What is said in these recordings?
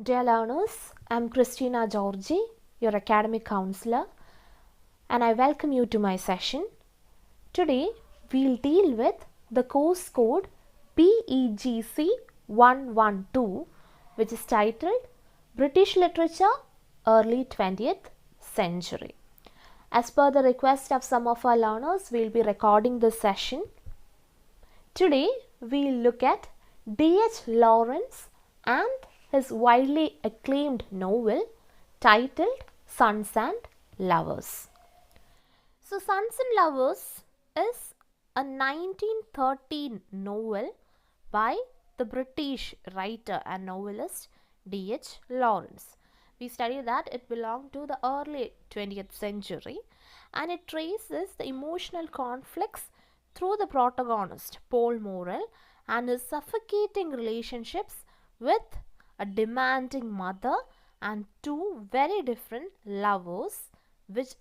Dear learners, I am Christina Georgi, your academic counselor, and I welcome you to my session. Today, we'll deal with the course code BEGC 112, which is titled British Literature Early 20th Century. As per the request of some of our learners, we'll be recording this session. Today, we'll look at D.H. Lawrence and his widely acclaimed novel titled Sons and Lovers. So, Sons and Lovers is a 1913 novel by the British writer and novelist D.H. Lawrence. We studied that it belonged to the early 20th century and it traces the emotional conflicts through the protagonist Paul Morrell and his suffocating relationships with a demanding mother and two very different lovers, which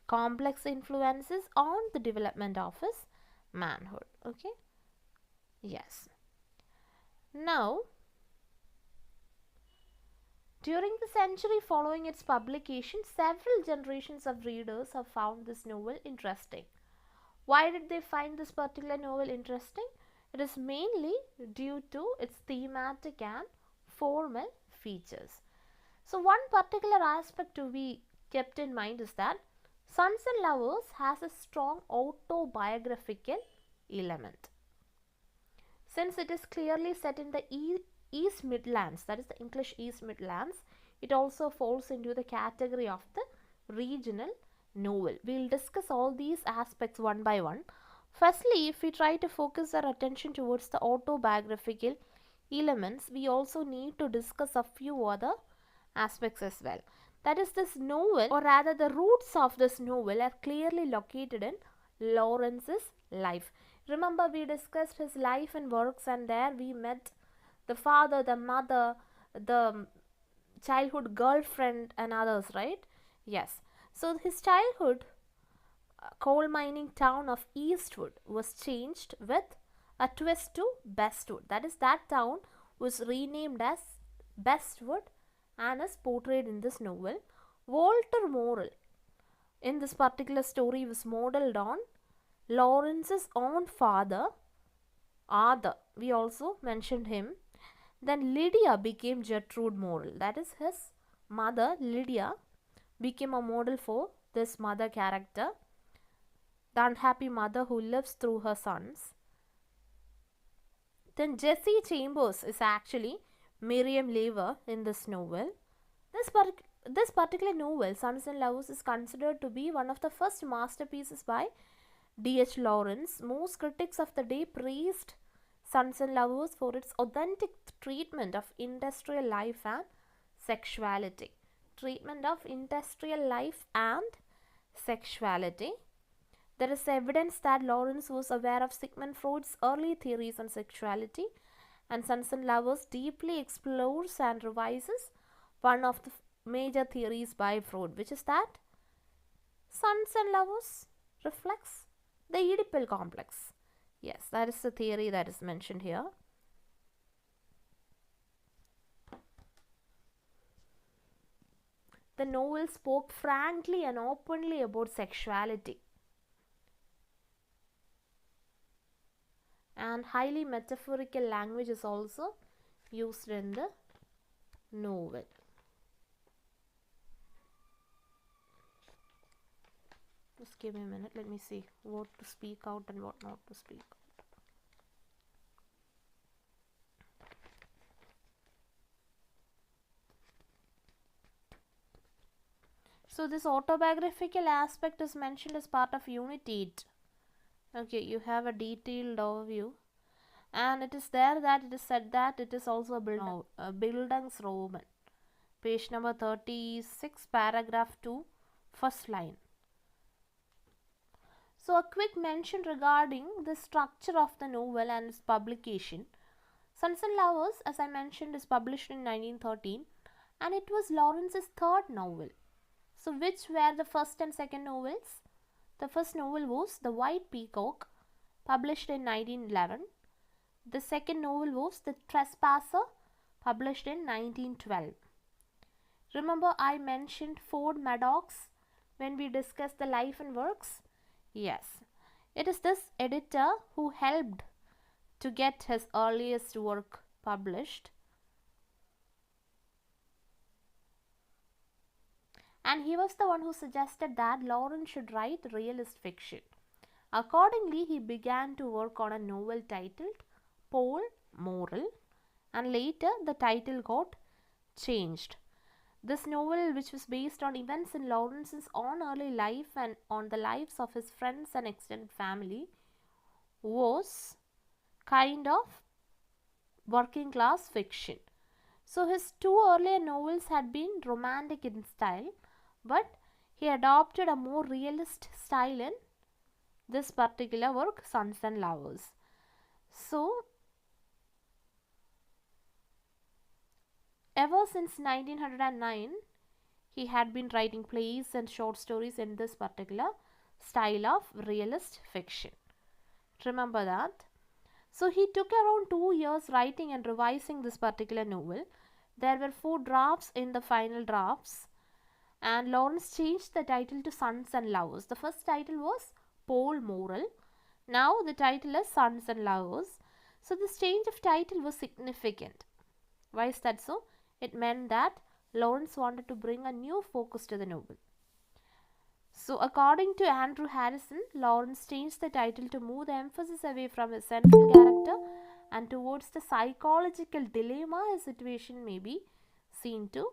complex influences on the development of his manhood. Okay, yes. Now, during the century following its publication, several generations of readers have found this novel interesting. Why did they find this particular novel interesting? It is mainly due to its thematic and formal features. So, one particular aspect to be kept in mind is that Sons and Lovers has a strong autobiographical element. Since it is clearly set in the East Midlands, that is the English East Midlands, it also falls into the category of the regional novel. We will discuss all these aspects one by one. Firstly, if we try to focus our attention towards the autobiographical elements, we also need to discuss a few other aspects as well. That is, this novel, or rather the roots of this novel, are clearly located in Lawrence's life. Remember, we discussed his life and works, and there we met the father, the mother, the childhood girlfriend, and others, right? Yes. So his childhood coal mining town of Eastwood was changed with a twist to Bestwood. That is, that town was renamed as Bestwood and is portrayed in this novel. Walter Morrell in this particular story was modeled on Lawrence's own father, Arthur. We also mentioned him. Then Lydia became Gertrude Morrell. That is, his mother, Lydia, became a model for this mother character, the unhappy mother who lives through her sons. Then Jessie Chambers is actually Miriam Lever in this novel. This particular novel, Sons and Lovers, is considered to be one of the first masterpieces by D.H. Lawrence. Most critics of the day praised Sons and Lovers for its authentic treatment of industrial life and sexuality. There is evidence that Lawrence was aware of Sigmund Freud's early theories on sexuality, and Sons and Lovers deeply explores and revises one of the major theories by Freud, which is that Sons and Lovers reflects the Oedipal complex. Yes, that is the theory that is mentioned here. The novel spoke frankly and openly about sexuality, and highly metaphorical language is also used in the novel. Just give me a minute, let me see what to speak out and what not to speak out. So this autobiographical aspect is mentioned as part of Unit 8. Okay, you have a detailed overview, and it is there that it is said that it is also a Bildungsroman. Page number 36, paragraph 2, first line. So a quick mention regarding the structure of the novel and its publication. Sons and Lovers, as I mentioned, is published in 1913, and it was Lawrence's third novel. So which were the first and second novels? The first novel was The White Peacock, published in 1911. The second novel was The Trespasser, published in 1912. Remember I mentioned Ford Madox when we discussed the life and works? Yes, it is this editor who helped to get his earliest work published, and he was the one who suggested that Lawrence should write realist fiction. Accordingly, he began to work on a novel titled Pole Moral, and later the title got changed. This novel, which was based on events in Lawrence's own early life and on the lives of his friends and extended family, was kind of working class fiction. So his two earlier novels had been romantic in style, but he adopted a more realist style in this particular work, Sons and Lovers. So ever since 1909, he had been writing plays and short stories in this particular style of realist fiction. Remember that? So he took around 2 years writing and revising this particular novel. There were 4 drafts in the final drafts, and Lawrence changed the title to Sons and Lovers. The first title was Pole Moral. Now the title is Sons and Lovers. So this change of title was significant. Why is that so? It meant that Lawrence wanted to bring a new focus to the novel. So according to Andrew Harrison, Lawrence changed the title to move the emphasis away from his central character and towards the psychological dilemma a situation may be seen to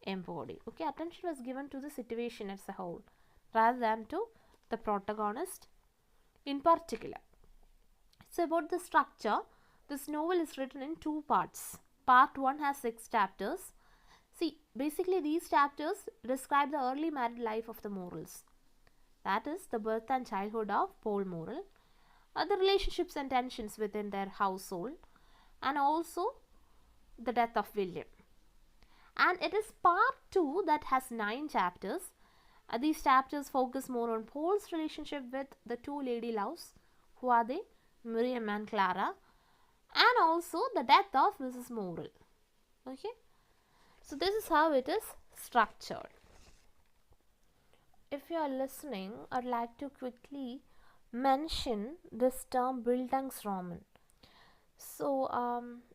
embody. Okay, attention was given to the situation as a whole rather than to the protagonist in particular. So about the structure, this novel is written in 2 parts. Part 1 has 6 chapters. See, basically these chapters describe the early married life of the Morals. That is, the birth and childhood of Pole Moral, the relationships and tensions within their household, and also the death of William. And it is part 2 that has 9 chapters. These chapters focus more on Pole's relationship with the 2 lady loves. Who are they? Miriam and Clara. And also the death of Mrs. Moral. Okay. So this is how it is structured. If you are listening, I'd like to quickly mention this term Bildungsroman. So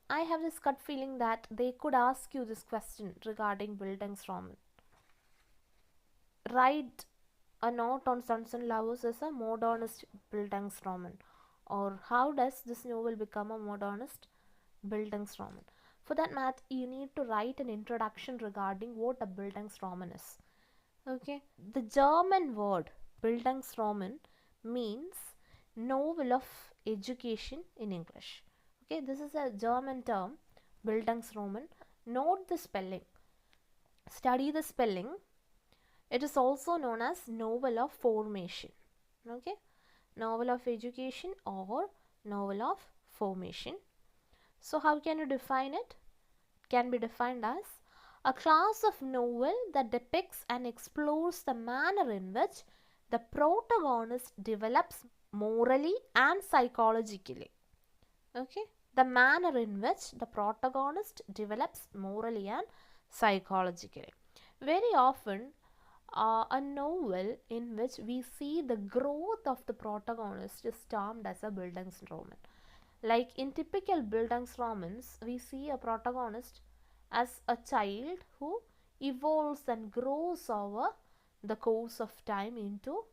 I have this gut feeling that they could ask you this question regarding Bildungsroman. Write a note on Sons and Lovers as a modernist Bildungsroman, or how does this novel become a modernist Bildungsroman? For that matter, you need to write an introduction regarding what a Bildungsroman is. Okay, the German word Bildungsroman means novel of education in English. Okay, this is a German term, Bildungsroman. Note the spelling, study the spelling. It is also known as novel of formation. Okay, novel of education or novel of formation. So how can you define it? It can be defined as a class of novel that depicts and explores the manner in which the protagonist develops morally and psychologically. Okay, the manner in which the protagonist develops morally and psychologically. Very often, a novel in which we see the growth of the protagonist is termed as a Bildungsroman. Like in typical Bildungsromans, we see a protagonist as a child who evolves and grows over the course of time into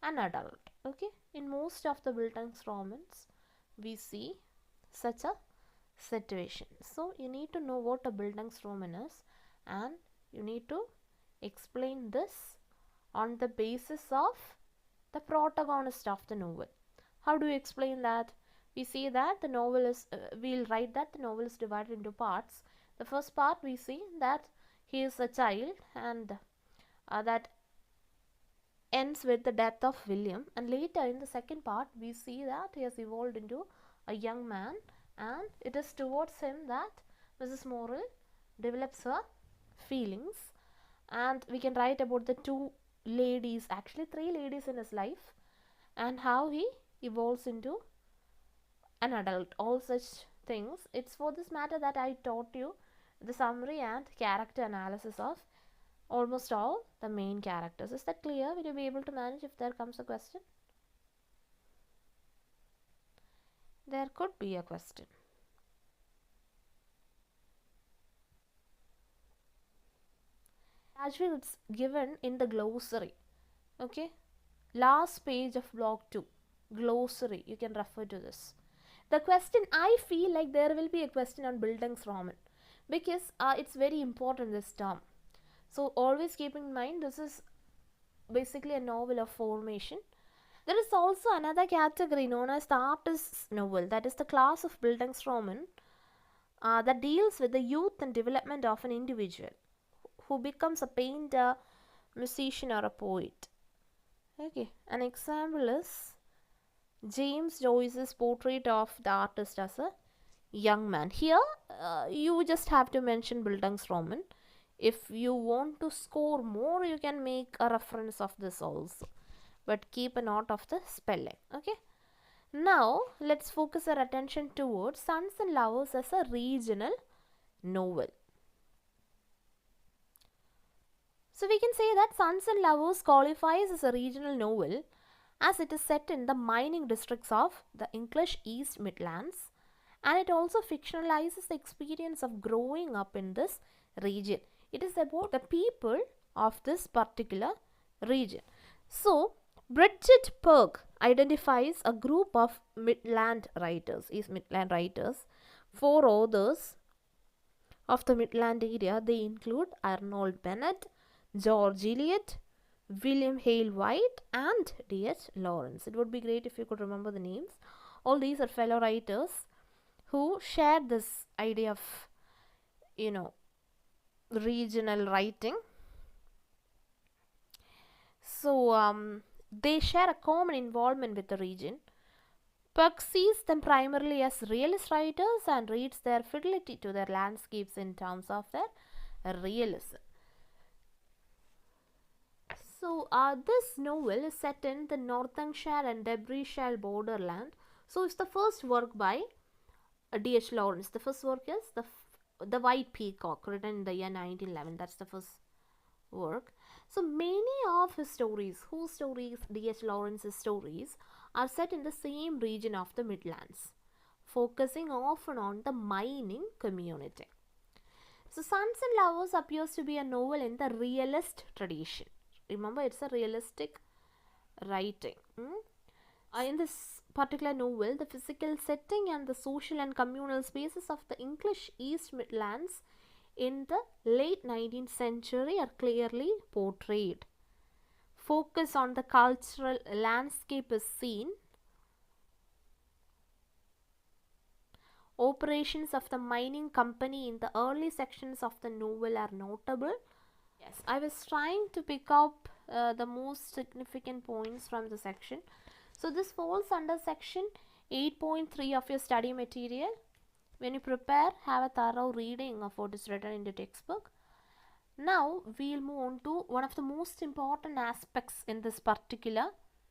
an adult. Okay, in most of the Bildungsromans, we see such a situation. So you need to know what a Bildungsroman is, and you need to explain this on the basis of the protagonist of the novel. How do you explain that? We see that the novel is, we'll write that the novel is divided into parts. The first part we see that he is a child, and that ends with the death of William, and later in the second part we see that he has evolved into a young man, and it is towards him that Mrs. Moral develops her feelings. And we can write about the 2 ladies, actually 3 ladies in his life, and how he evolves into an adult. All such things. It's for this matter that I taught you the summary and character analysis of almost all the main characters. Is that clear? Will you be able to manage if there comes a question? There could be a question. Actually, it's given in the glossary. Okay, last page of block 2, glossary. You can refer to this. The question, I feel like there will be a question on Bildungsroman because it's very important this term. So always keep in mind, this is basically a novel of formation. There is also another category known as the artist's novel, that is the class of Bildungsroman that deals with the youth and development of an individual who becomes a painter, musician, or a poet. Okay, an example is James Joyce's portrait of the artist as a young man. Here, you just have to mention Bildungsroman. If you want to score more, you can make a reference of this also, but keep a note of the spelling. Okay. Now, let's focus our attention towards Sons and Lovers as a regional novel. So we can say that Sons and Lovers qualifies as a regional novel as it is set in the mining districts of the English East Midlands, and it also fictionalizes the experience of growing up in this region. It is about the people of this particular region. So, Bridget Perk identifies a group of Midland writers, East Midland writers. 4 authors of the Midland area. They include Arnold Bennett, George Eliot, William Hale White, and D.H. Lawrence. It would be great if you could remember the names. All these are fellow writers who shared this idea of, regional writing. So, they share a common involvement with the region. Perk sees them primarily as realist writers and reads their fidelity to their landscapes in terms of their realism. So, this novel is set in the Northamptonshire and Derbyshire borderland. So, it's the first work by D.H. Lawrence. The first work is the White Peacock, written in the year 1911. That's the first work. So, many of his stories, D.H. Lawrence's stories, are set in the same region of the Midlands, focusing often on the mining community. So, Sons and Lovers appears to be a novel in the realist tradition. Remember, it's a realistic writing. In this particular novel, the physical setting and the social and communal spaces of the English East Midlands in the late 19th century are clearly portrayed. Focus on the cultural landscape is seen. Operations of the mining company in the early sections of the novel are notable. Yes, I was trying to pick up the most significant points from the section. So this falls under section 8.3 of your study material. When you prepare, have a thorough reading of what is written in the textbook. Now we'll move on to one of the most important aspects in this particular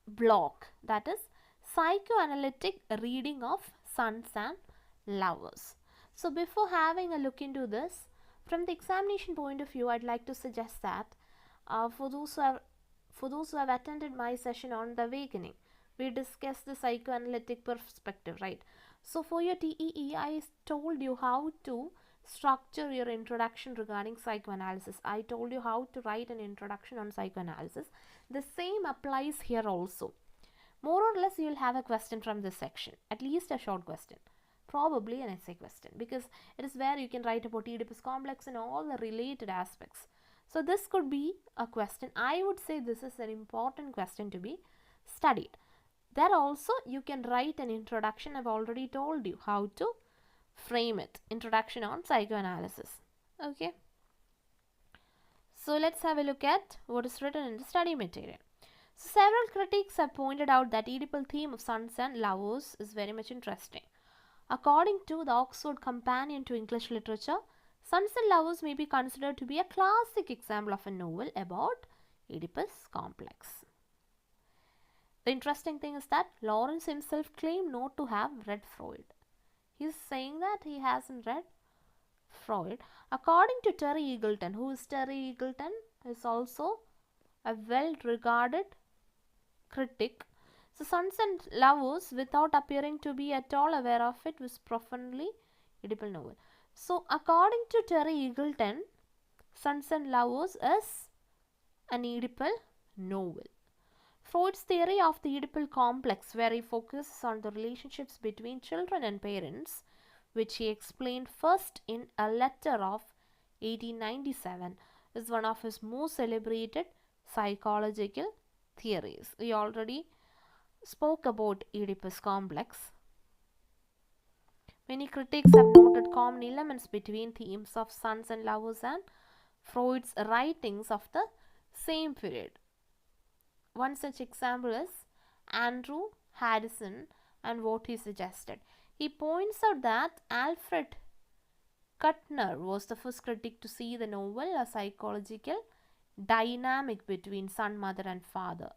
block, that is psychoanalytic reading of Sons and Lovers. So before having a look into this, from the examination point of view, I'd like to suggest that for those who have attended my session on the awakening, we discussed the psychoanalytic perspective, right? So for your TEE, I told you how to structure your introduction regarding psychoanalysis. I told you how to write an introduction on psychoanalysis. The same applies here also. More or less, you will have a question from this section, at least a short question, probably an essay question, because it is where you can write about Oedipus complex and all the related aspects. So this could be a question. I would say this is an important question to be studied. There also you can write an introduction. I've already told you how to frame it. Introduction on psychoanalysis. Okay. So let's have a look at what is written in the study material. So several critics have pointed out that Oedipal theme of Sons and Lovers is very much interesting. According to the Oxford Companion to English Literature, Sons and Lovers may be considered to be a classic example of a novel about Oedipus complex. The interesting thing is that Lawrence himself claimed not to have read Freud. He's saying that he hasn't read Freud. According to Terry Eagleton, who is Terry Eagleton? Is also a well-regarded critic. So Sons and Lovers, without appearing to be at all aware of it, was profoundly Oedipal novel. So according to Terry Eagleton, Sons and Lovers is an Oedipal novel. Freud's theory of the Oedipal complex, where he focuses on the relationships between children and parents, which he explained first in a letter of 1897, is one of his most celebrated psychological theories. We already spoke about Oedipus complex. Many critics have noted common elements between themes of Sons and Lovers and Freud's writings of the same period. One such example is Andrew Harrison and what he suggested. He points out that Alfred Kuttner was the first critic to see the novel a psychological dynamic between son, mother and father.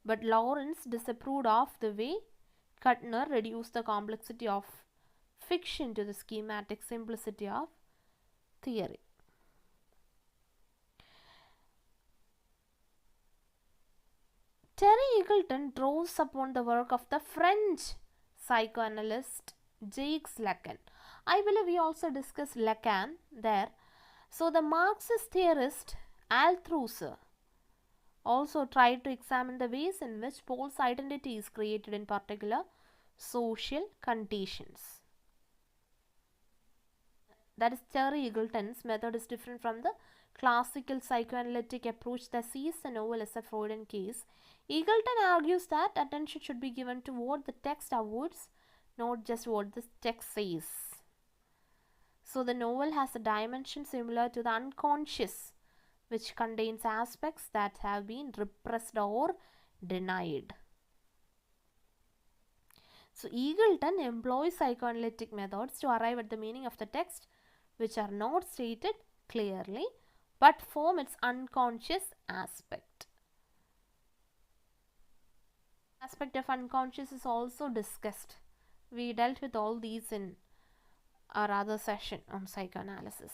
But Lawrence disapproved of the way Kuttner reduced the complexity of fiction to the schematic simplicity of theory. Terry Eagleton draws upon the work of the French psychoanalyst Jacques Lacan. I believe we also discussed Lacan there. So the Marxist theorist Althusser also tried to examine the ways in which Paul's identity is created in particular social conditions. That is, Terry Eagleton's method is different from the classical psychoanalytic approach that sees the novel as a Freudian case. Eagleton argues that attention should be given to what the text avoids, not just what the text says. So the novel has a dimension similar to the unconscious, which contains aspects that have been repressed or denied. So Eagleton employs psychoanalytic methods to arrive at the meaning of the text, which are not stated clearly but form its unconscious aspect. Aspect of unconscious is also discussed. We dealt with all these in our other session on psychoanalysis.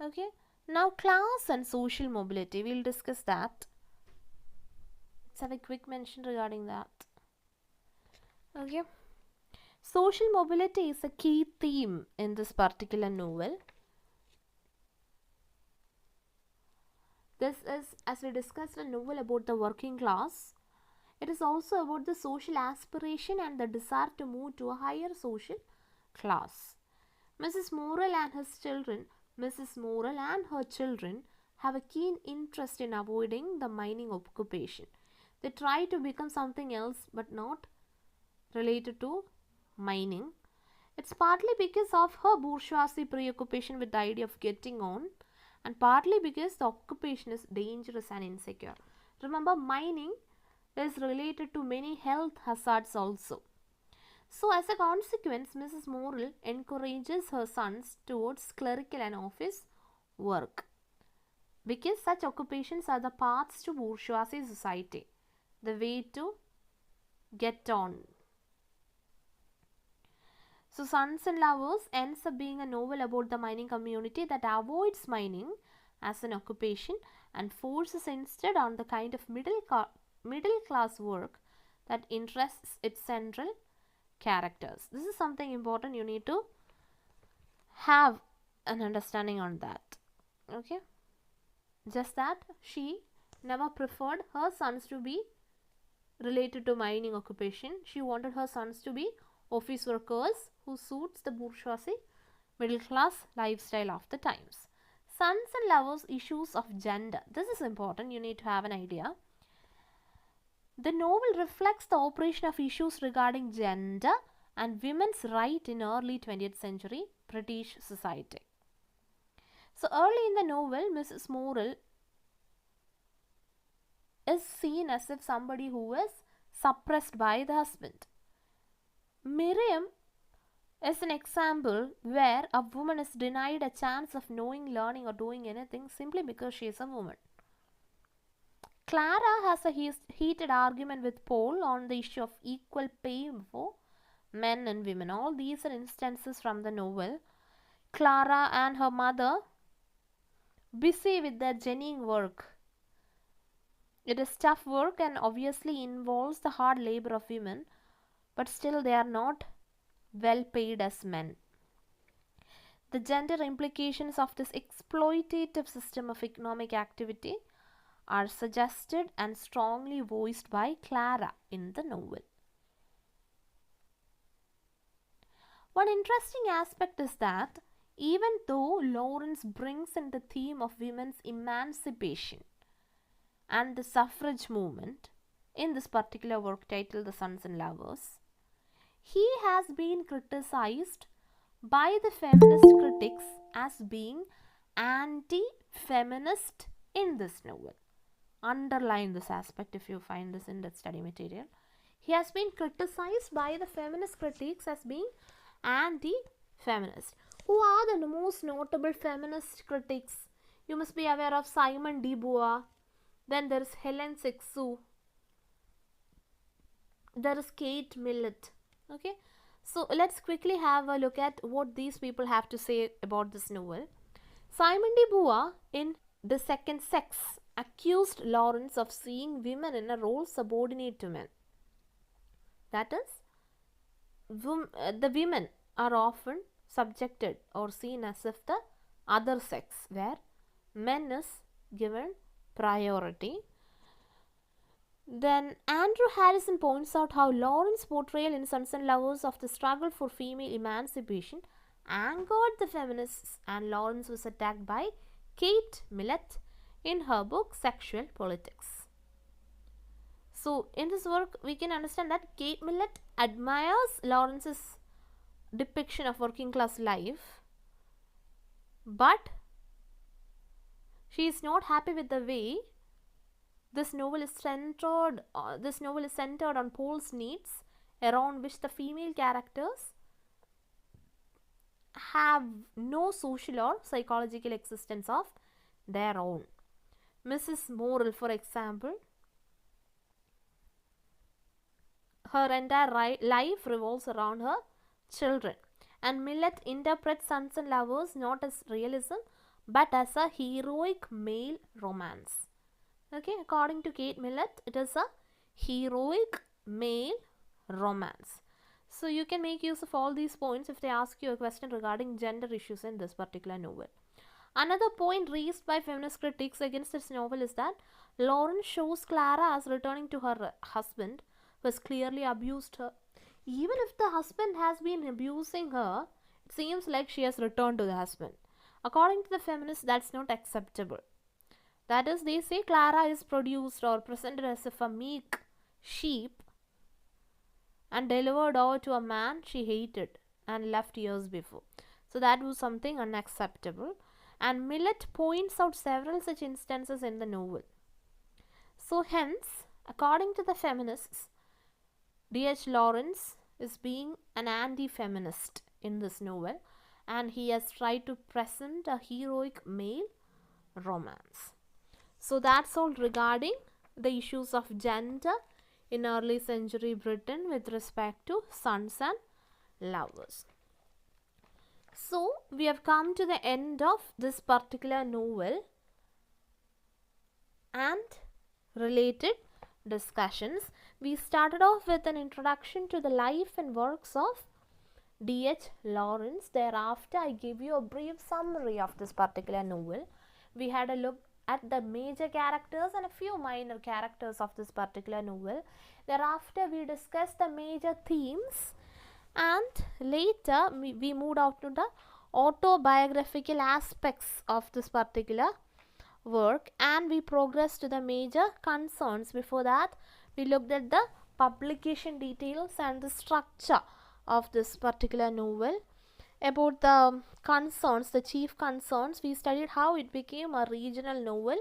Okay, now class and social mobility, we'll discuss that. Let's have a quick mention regarding that. Okay, social mobility is a key theme in this particular novel. This is, as we discussed, a novel about the working class. It is also about the social aspiration and the desire to move to a higher social class. Mrs. Morel and her children have a keen interest in avoiding the mining occupation. They try to become something else but not related to mining. It's partly because of her bourgeoisie preoccupation with the idea of getting on, and partly because the occupation is dangerous and insecure. Remember, mining is related to many health hazards also. So as a consequence, Mrs. Morel encourages her sons towards clerical and office work, because such occupations are the paths to bourgeoisie society, the way to get on. So Sons and Lovers ends up being a novel about the mining community that avoids mining as an occupation and focuses instead on the kind of middle class work that interests its central characters. This is something important. You need to have an understanding on that. Okay, just that she never preferred her sons to be related to mining occupation. She wanted her sons to be office workers who suits the bourgeoisie middle class lifestyle of the times. Sons and Lovers, issues of gender. This is important. You need to have an idea. The novel reflects the operation of issues regarding gender and women's right in early 20th century British society. So early in the novel, Mrs. Morel is seen as if somebody who is suppressed by the husband. Miriam is an example where a woman is denied a chance of knowing, learning or doing anything simply because she is a woman. Clara has a heated argument with Paul on the issue of equal pay for men and women. All these are instances from the novel. Clara and her mother busy with their journeying work. It is tough work and obviously involves the hard labor of women, but still they are not well paid as men. The gender implications of this exploitative system of economic activity are suggested and strongly voiced by Clara in the novel. One interesting aspect is that even though Lawrence brings in the theme of women's emancipation and the suffrage movement in this particular work titled The Sons and Lovers, he has been criticized by the feminist critics as being anti-feminist in this novel. Underline this aspect if you find this in the study material. He has been criticized by the feminist critics as being anti-feminist. Who are the most notable feminist critics? You must be aware of Simone de Beauvoir. Then there is Helen Sixou. There is Kate Millett. Okay, so let's quickly have a look at what these people have to say about this novel. Simone de Beauvoir in The Second Sex accused Lawrence of seeing women in a role subordinate to men. That is, the women are often subjected or seen as if the other sex, where men is given priority. Then Andrew Harrison points out how Lawrence's portrayal in Sons and Lovers of the struggle for female emancipation angered the feminists, and Lawrence was attacked by Kate Millett in her book Sexual Politics. So in this work we can understand that Kate Millett admires Lawrence's depiction of working class life, but she is not happy with the way this novel is centered on Paul's needs, around which the female characters have no social or psychological existence of their own. Mrs. Morrill, for example, her entire life revolves around her children, and Millett interprets Sons and Lovers not as realism but as a heroic male romance. Okay, according to Kate Millett, it is a heroic male romance. So you can make use of all these points if they ask you a question regarding gender issues in this particular novel. Another point raised by feminist critics against this novel is that Lawrence shows Clara as returning to her husband, who has clearly abused her. Even if the husband has been abusing her, it seems like she has returned to the husband. According to the feminists, that's not acceptable. That is, they say Clara is produced or presented as if a meek sheep and delivered over to a man she hated and left years before. So that was something unacceptable. And Millett points out several such instances in the novel. So hence, according to the feminists, D.H. Lawrence is being an anti-feminist in this novel, and he has tried to present a heroic male romance. So that's all regarding the issues of gender in early century Britain with respect to Sons and Lovers. So we have come to the end of this particular novel and related discussions. We started off with an introduction to the life and works of D.H. Lawrence. Thereafter, I gave you a brief summary of this particular novel. We had a look at the major characters and a few minor characters of this particular novel. Thereafter, we discussed the major themes, and later we moved out to the autobiographical aspects of this particular work, and we progressed to the major concerns. Before that, we looked at the publication details and the structure of this particular novel. About the concerns, the chief concerns, we studied how it became a regional novel.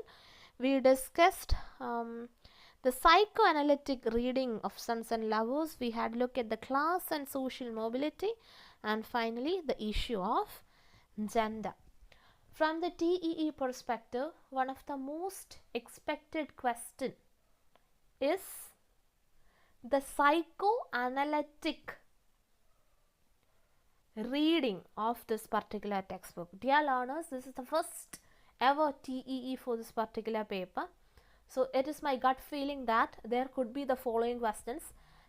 We discussed the psychoanalytic reading of Sons and Lovers. We had looked at the class and social mobility, and finally the issue of gender. From the TEE perspective, one of the most expected question is the psychoanalytic reading of this particular textbook. Dear learners, this is the first ever TEE for this particular paper. So it is my gut feeling that there could be the following questions.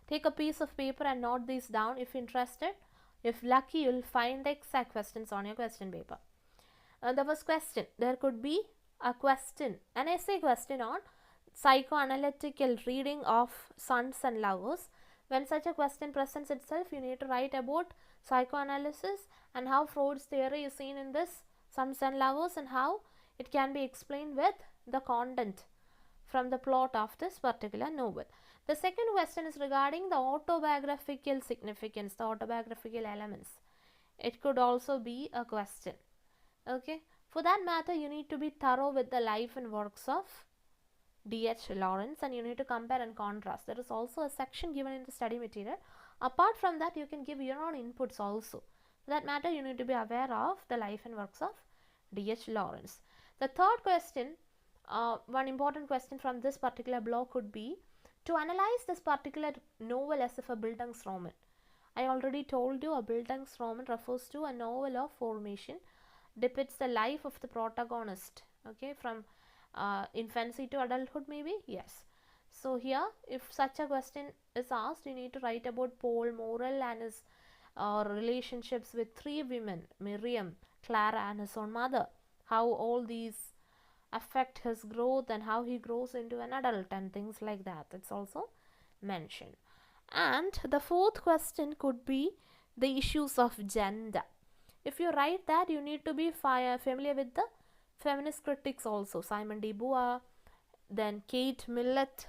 Take a piece of paper and note these down if interested. If lucky, you will find the exact questions on your question paper. The first question, there could be a question, an essay question on psychoanalytical reading of Sons and Lovers. When such a question presents itself, you need to write about psychoanalysis and how Freud's theory is seen in this Sons and Lovers and how it can be explained with the content from the plot of this particular novel. The second question is regarding the autobiographical significance, the autobiographical elements. It could also be a question. Okay, for that matter, you need to be thorough with the life and works of D.H. Lawrence, and you need to compare and contrast. There is also a section given in the study material. Apart from that, you can give your own inputs also. For that matter, you need to be aware of the life and works of D.H. Lawrence. The third question, one important question from this particular block could be to analyze this particular novel as if a Bildungsroman. I already told you a Bildungsroman refers to a novel of formation, depicts the life of the protagonist, okay, from infancy to adulthood maybe, yes. So here, if such a question is asked, you need to write about Paul Morrell and his relationships with three women, Miriam, Clara and his own mother, how all these affect his growth and how he grows into an adult and things like that. It's also mentioned. And the fourth question could be the issues of gender. If you write that, you need to be familiar with the feminist critics also, Simone de Beauvoir, then Kate Millett,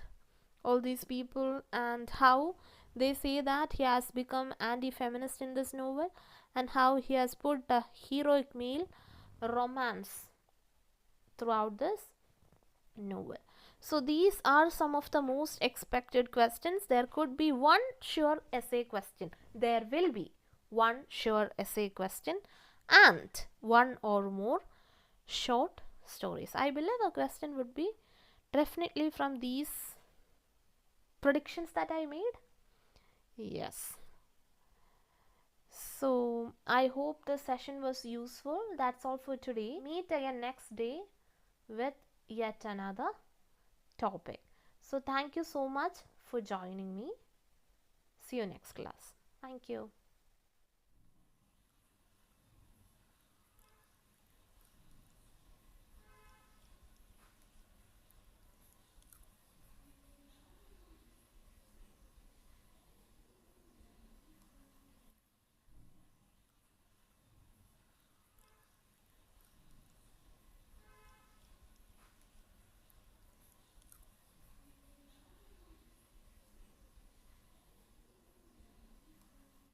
all these people, and how they say that he has become anti-feminist in this novel and how he has put the heroic male romance throughout this novel. So these are some of the most expected questions. There could be one sure essay question. There will be one sure essay question and one or more short stories. I believe a question would be definitely from these predictions that I made. Yes. So I hope the session was useful. That's all for today. Meet again next day with yet another topic. So thank you so much for joining me. See you next class. Thank you.